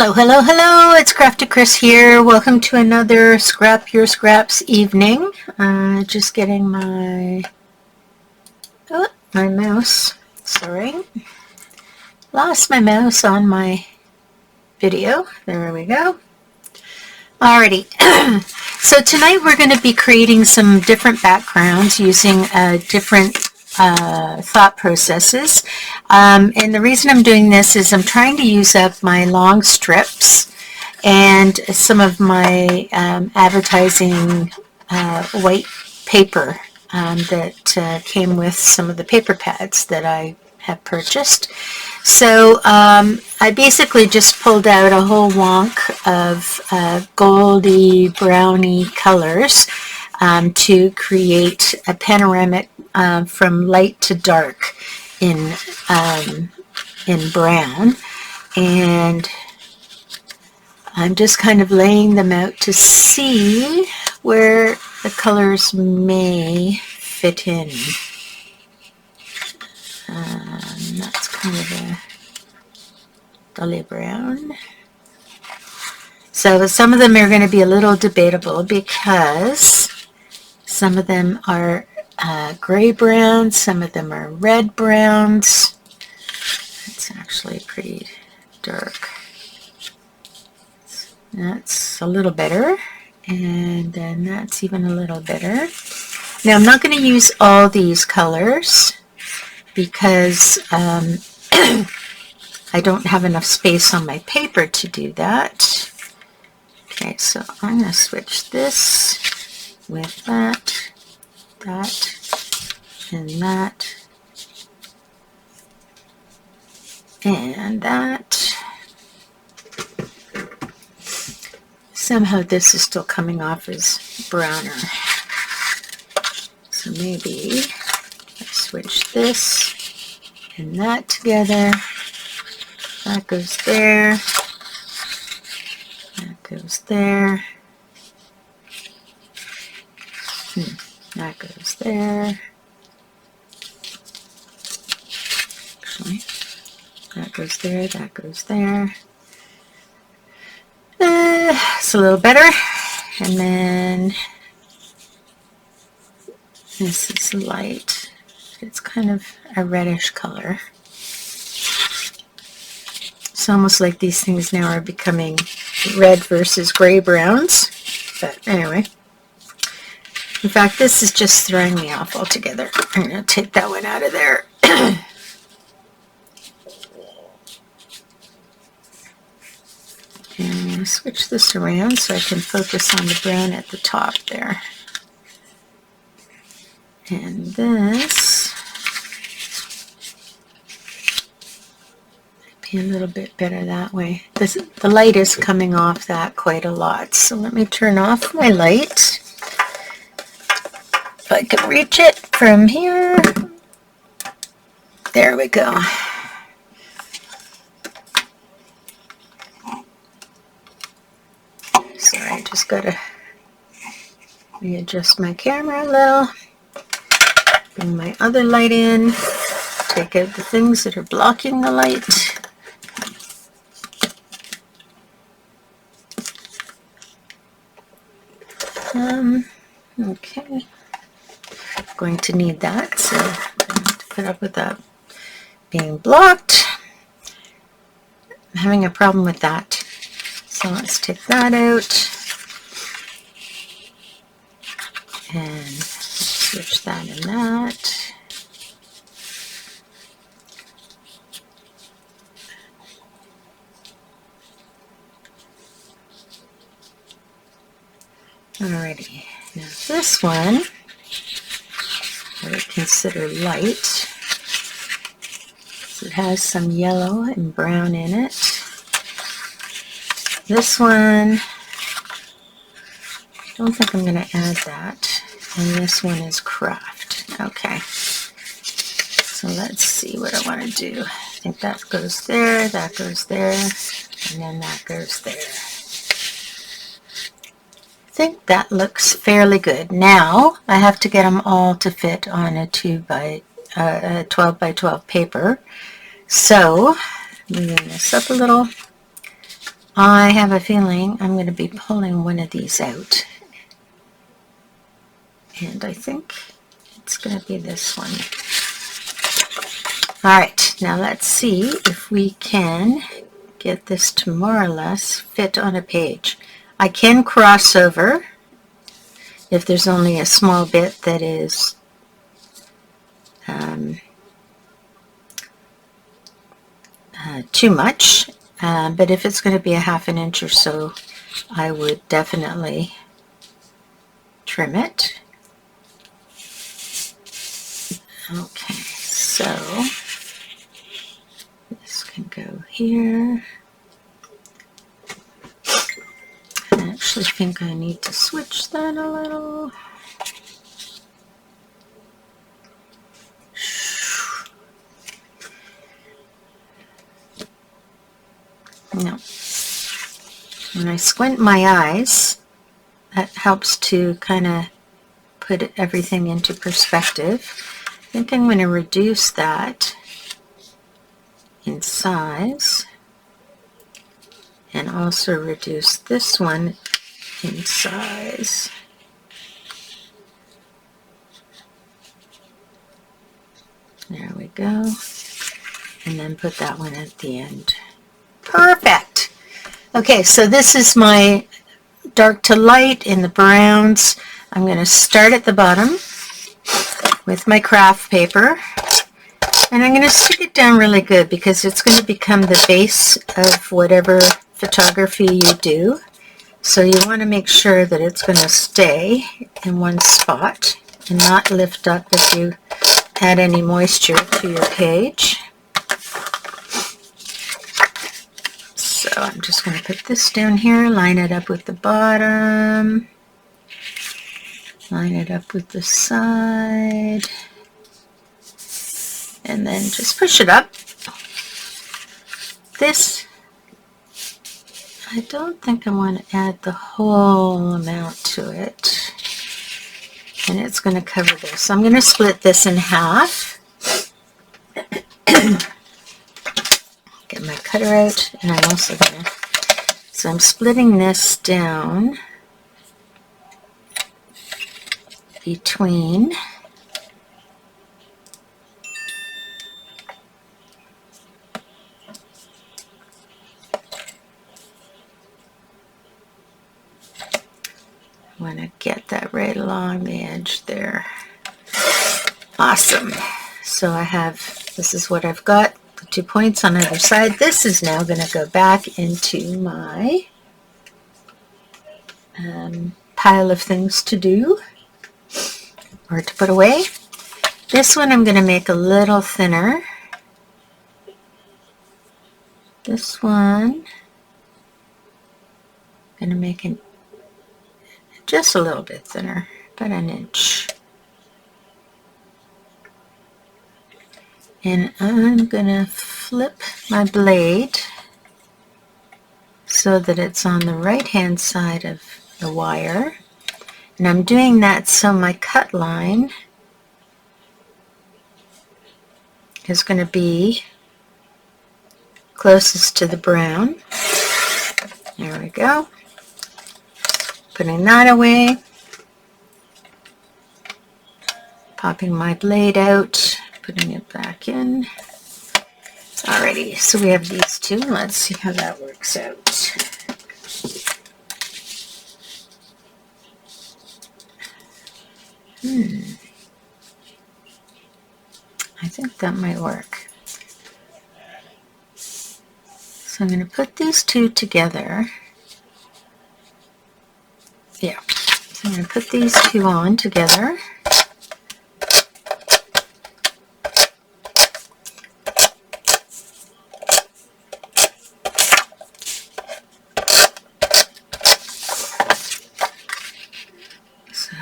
Hello, hello, hello, it's Crafty Chris here. Welcome to another Scrap Your Scraps evening. Just getting my mouse. Sorry. Lost my mouse on my video. There we go. Alrighty. So tonight we're going to be creating some different backgrounds using different thought processes. And the reason I'm doing this is I'm trying to use up my long strips and some of my advertising white paper that came with some of the paper pads that I have purchased. So I basically just pulled out a whole wonk of goldy browny colors to create a panoramic from light to dark in brown, and I'm just kind of laying them out to see where the colors may fit in. That's kind of a dully brown. So some of them are going to be a little debatable because some of them are gray browns, some of them are red browns. It's actually pretty dark. That's a little better, and then that's even a little better. Now I'm not going to use all these colors because I don't have enough space on my paper to do that. Okay, so I'm going to switch this with that, and that, and that. Somehow this is still coming off as browner. So maybe I switch this and that together. That goes there. That goes there. That goes there. Actually, that goes there, that goes there. It's a little better. And then this is light. It's kind of a reddish color. It's almost like these things now are becoming red versus gray browns. But anyway. In fact, this is just throwing me off altogether. I'm going to take that one out of there. And I'm going to switch this around so I can focus on the brown at the top there. And this might be a little bit better that way. The light is coming off that quite a lot. So let me turn off my light. If I can reach it from here. There we go. Sorry, I just gotta readjust my camera a little. Bring my other light in. Take out the things that are blocking the light. Okay. I'm going to need that, so I have to put up with that being blocked. I'm having a problem with that. So let's take that out and switch that and that. Alrighty, now this one I would consider light. It has some yellow and brown in it. This one, I don't think I'm going to add that. And this one is craft. Okay. So let's see what I want to do. I think that goes there, that goes there, and then that goes there. I think that looks fairly good. Now I have to get them all to fit on a 12 by 12 paper. So moving this up a little, I have a feeling I'm going to be pulling one of these out. And I think it's going to be this one. Alright, now let's see if we can get this to more or less fit on a page. I can cross over if there's only a small bit that is too much, but if it's going to be a ½ an inch or so, I would definitely trim it. Okay, so this can go here. I actually think I need to switch that a little. No. When I squint my eyes, that helps to kind of put everything into perspective. I think I'm going to reduce that in size and also reduce this one in size. There we go. And then put that one at the end. Perfect! Okay, so this is my dark to light in the browns. I'm going to start at the bottom with my craft paper. And I'm going to stick it down really good because it's going to become the base of whatever photography you do. So you want to make sure that it's going to stay in one spot and not lift up if you add any moisture to your page. So I'm just going to put this down here, line it up with the bottom, line it up with the side, and then just push it up. This, I don't think I want to add the whole amount to it. And it's going to cover this. So I'm going to split this in half. Get my cutter out, and I'm also going to, so I'm splitting this down between I want to get that right along the edge there. Awesome. So I have, this is what I've got, the 2 points on either side. This is now going to go back into my pile of things to do or to put away. This one I'm going to make a little thinner. This one I'm going to make it just a little bit thinner, about an inch. And I'm going to flip my blade so that it's on the right hand side of the wire. And I'm doing that so my cut line is going to be closest to the brown. There we go. Putting that away. Popping my blade out, putting it back in. Alrighty, so we have these two. Let's see how that works out. I think that might work. So I'm going to put these two together. Yeah, so I'm going to put these two on together. So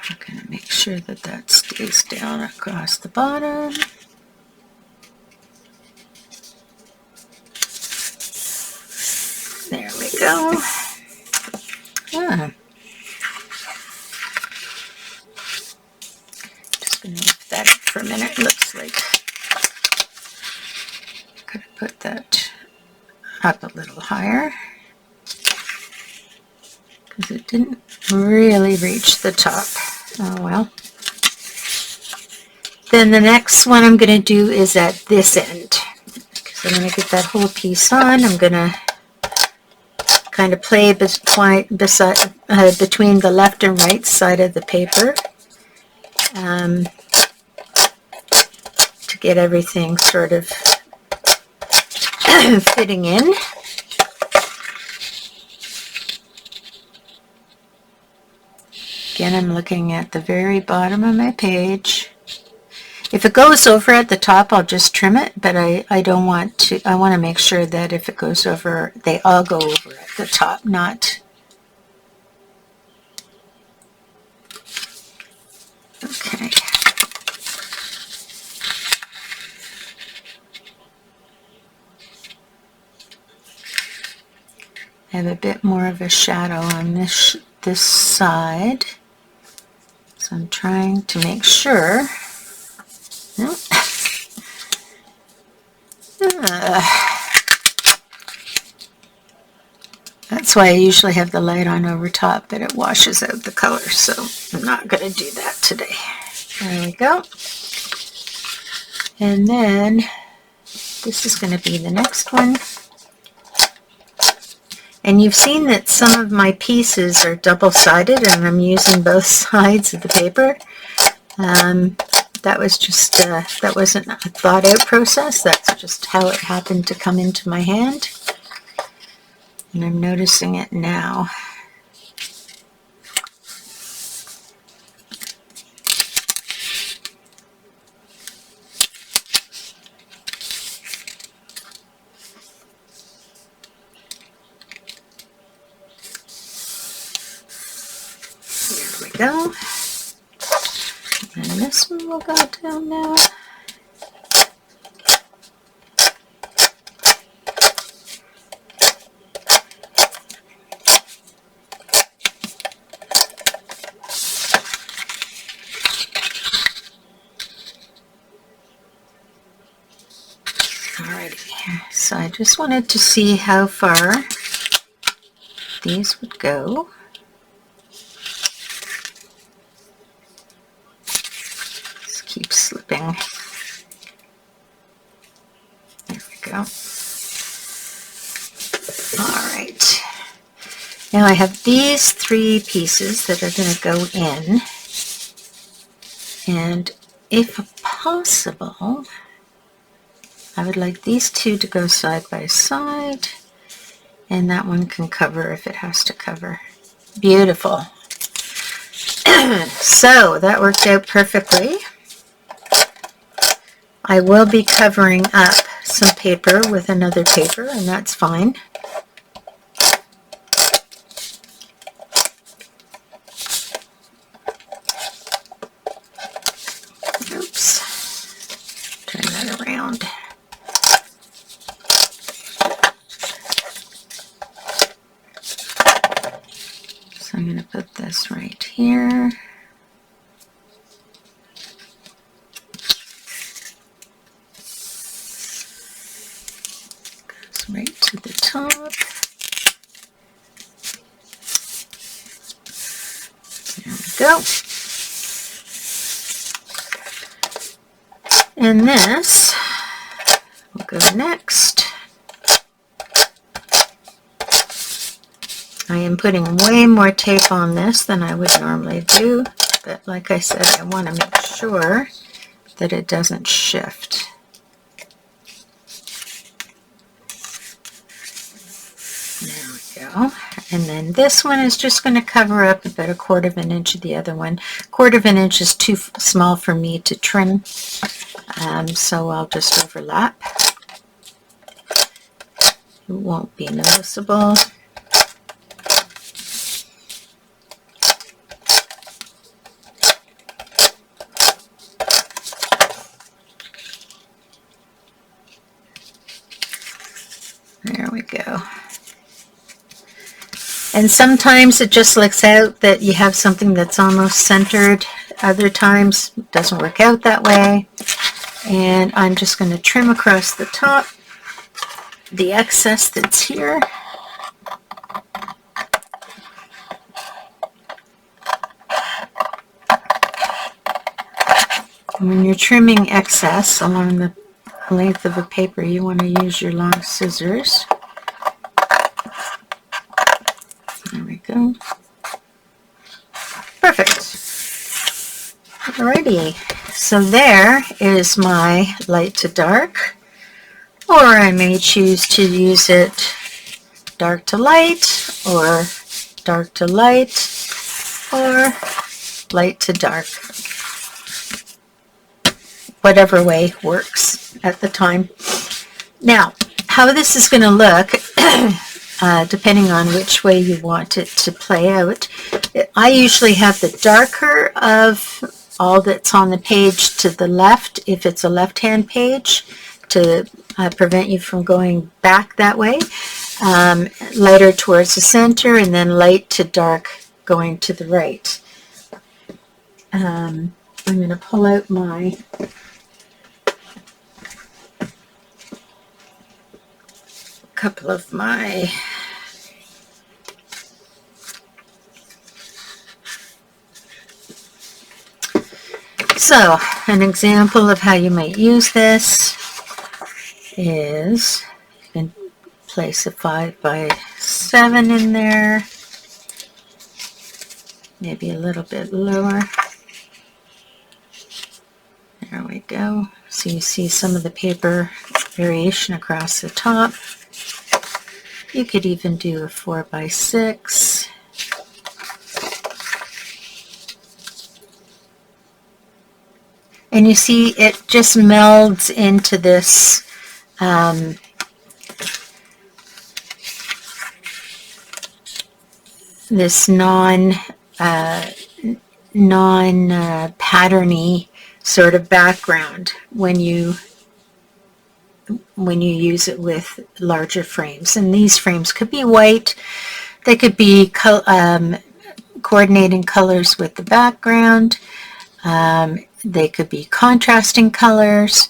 I'm going to make sure that that stays down across the bottom. There we go. Just going to leave that up for a minute. Looks like I could put that up a little higher. because it didn't really reach the top. Oh well. Then the next one I'm going to do is at this end. So I'm going to get that whole piece on. I'm going to kind of play between the left and right side of the paper to get everything sort of fitting in. Again, I'm looking at the very bottom of my page. If it goes over at the top, I'll just trim it, but I don't want to. I want to make sure that if it goes over, they all go over at the top, not. Okay. I have a bit more of a shadow on this side, so I'm trying to make sure. No. That's why I usually have the light on over top, but it washes out the color, so I'm not going to do that today. There we go. And then this is going to be the next one. And you've seen that some of my pieces are double-sided, and I'm using both sides of the paper. That was just, that wasn't a thought-out process. That's just how it happened to come into my hand. And I'm noticing it now. There we go. And this one will go down now. Alrighty, so I just wanted to see how far these would go. Just keep slipping. There we go. Alright. Now I have these 3 pieces that are going to go in. And if possible, I would like these 2 to go side by side, and that one can cover if it has to cover. Beautiful. So that worked out perfectly. I will be covering up some paper with another paper, and that's fine. Oops. Turn that around. So I'm going to put this right here. Goes right to the top. There we go. And this will go next. I am putting way more tape on this than I would normally do, but like I said, I want to make sure that it doesn't shift. There we go. And then this one is just going to cover up about 1/4 of an inch of the other one. 1/4 of an inch is too small for me to trim, so I'll just overlap. It won't be noticeable. There we go. And sometimes it just looks out that you have something that's almost centered. Other times it doesn't work out that way. And I'm just going to trim across the top the excess that's here. When you're trimming excess along the length of the paper, you want to use your long scissors. There we go. Perfect. Alrighty, so there is my light to dark, or I may choose to use it dark to light, or dark to light, or light to dark. Whatever way works at the time. Now, how this is going to look, depending on which way you want it to play out, I usually have the darker of all that's on the page to the left, if it's a left-hand page, to prevent you from going back that way, lighter towards the center, and then light to dark going to the right. I'm going to pull out my couple of my so an example of how you might use this is you can place a 5x7 in there, maybe a little bit lower. There we go. So you see some of the paper variation across the top. You could even do a 4x6. And you see it just melds into this this non-patterny sort of background when you use it with larger frames. And these frames could be white, they could be coordinating colors with the background, they could be contrasting colors,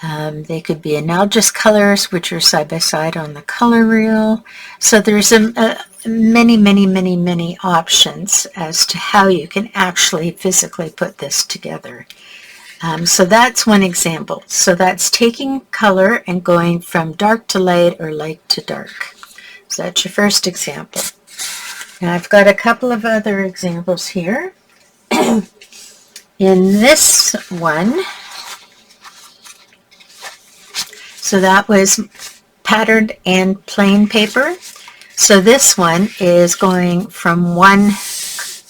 they could be analogous colors, which are side by side on the color reel. So there's many options as to how you can actually physically put this together. So that's one example. So that's taking color and going from dark to light or light to dark. So that's your first example. Now I've got a couple of other examples here. In this one, so that was patterned and plain paper. So this one is going from one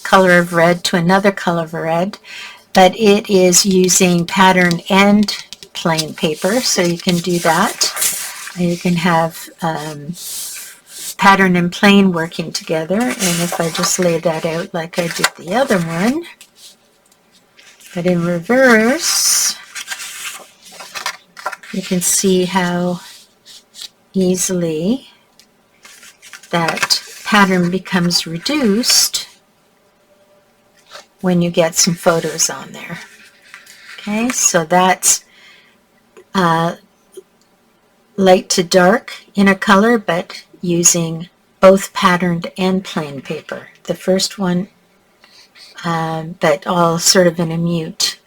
color of red to another color of red, but it is using pattern and plain paper, so you can do that. You can have pattern and plain working together, and if I just lay that out like I did the other one, but in reverse, you can see how easily that pattern becomes reduced when you get some photos on there. Okay, so that's light to dark in a color, but using both patterned and plain paper. The first one, but all sort of in a mute,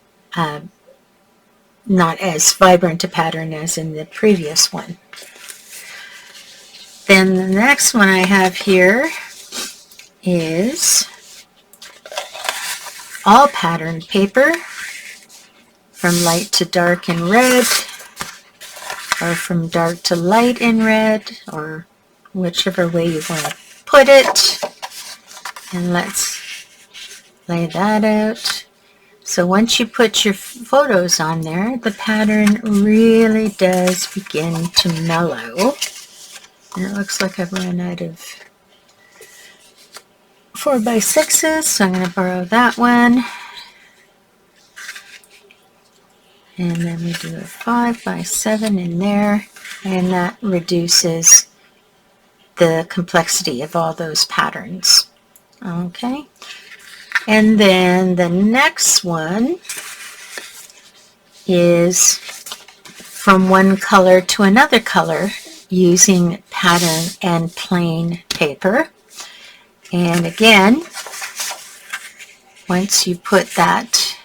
not as vibrant a pattern as in the previous one. Then the next one I have here is all patterned paper, from light to dark in red, or from dark to light in red, or whichever way you want to put it. And let's lay that out. So once you put your photos on there, the pattern really does begin to mellow. And it looks like I've run out of 4x6s, so I'm going to borrow that one. And then we do a 5x7 in there, and that reduces the complexity of all those patterns. Okay. And then the next one is from one color to another color using pattern and plain paper. And again, once you put that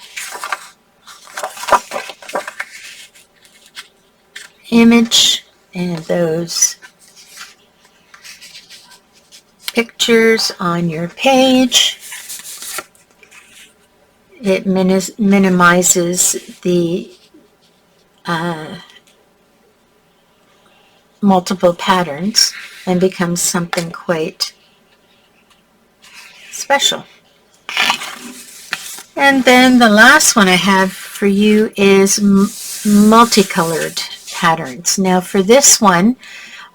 image and those pictures on your page. It minimizes the multiple patterns and becomes something quite special. And then the last one I have for you is multicolored patterns. Now for this one,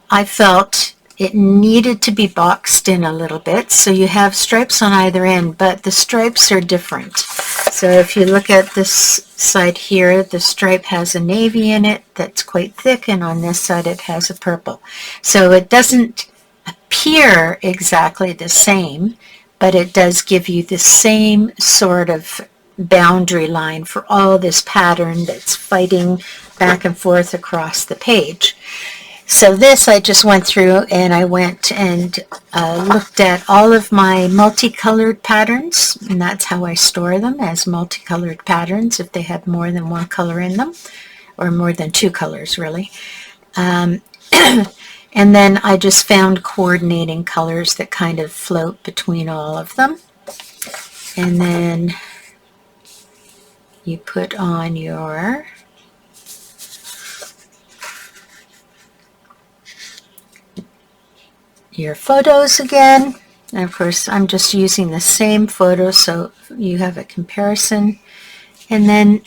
I felt it needed to be boxed in a little bit. So you have stripes on either end, but the stripes are different. So if you look at this side here, the stripe has a navy in it that's quite thick, and on this side it has a purple. So it doesn't appear exactly the same, but it does give you the same sort of boundary line for all this pattern that's fighting back and forth across the page. So this, I just went through and I went and looked at all of my multicolored patterns, and that's how I store them, as multicolored patterns if they have more than one color in them, or more than two colors really. And then I just found coordinating colors that kind of float between all of them. And then you put on your photos again. And of course, I'm just using the same photo so you have a comparison. And then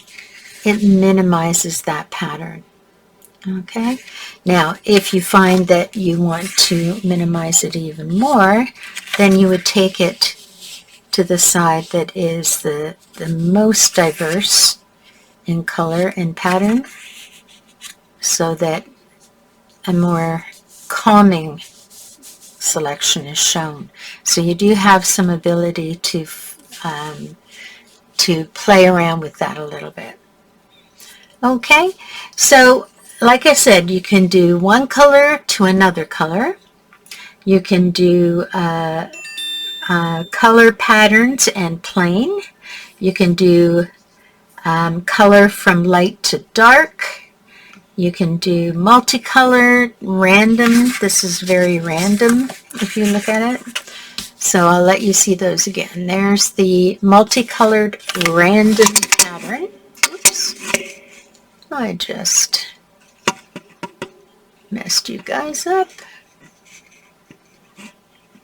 it minimizes that pattern. Okay. Now, if you find that you want to minimize it even more, then you would take it to the side that is the most diverse in color and pattern, so that a more calming selection is shown. So you do have some ability to play around with that a little bit. Okay, so like I said, you can do one color to another color. You can do color patterns and plain. You can do color from light to dark. You can do multicolored, random. This is very random if you look at it. So I'll let you see those again. There's the multicolored random pattern. Oops. I just messed you guys up.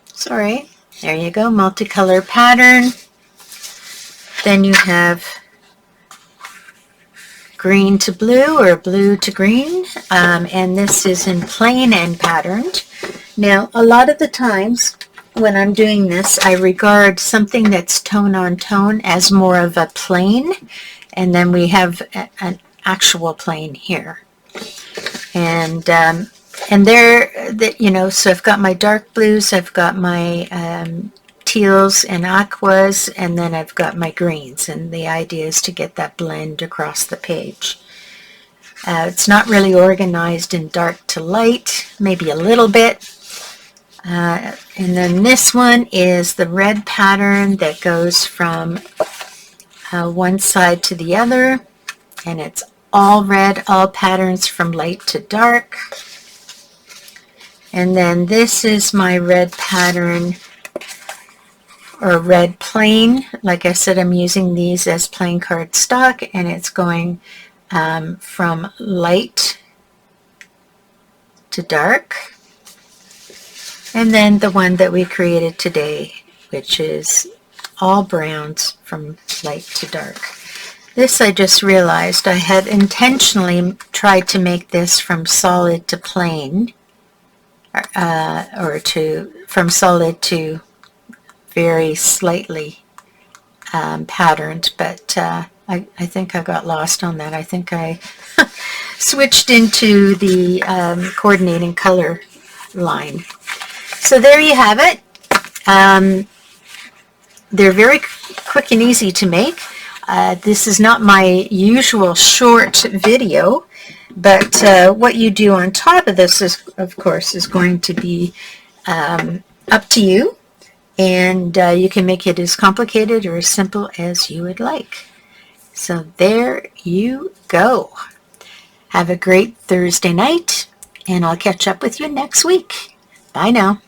Sorry. There you go, multicolored pattern. Then you have green to blue or blue to green, and this is in plain and patterned. Now, a lot of the times when I'm doing this, I regard something that's tone on tone as more of a plain, and then we have an actual plain here. And there, that, you know, so I've got my dark blues, I've got my teals and aquas, and then I've got my greens, and the idea is to get that blend across the page. It's not really organized in dark to light, maybe a little bit. And then this one is the red pattern that goes from one side to the other, and it's all red, all patterns from light to dark. And then this is my red pattern, or red plain. Like I said, I'm using these as plain cardstock, and it's going from light to dark. And then the one that we created today, which is all browns from light to dark. This, I just realized I had intentionally tried to make this from solid to plain, or from solid to very slightly patterned, but I think I got lost on that. I think I switched into the coordinating color line. So there you have it. They're very quick and easy to make. This is not my usual short video, but what you do on top of this is, of course, is going to be up to you. And you can make it as complicated or as simple as you would like. So there you go. Have a great Thursday night, and I'll catch up with you next week. Bye now.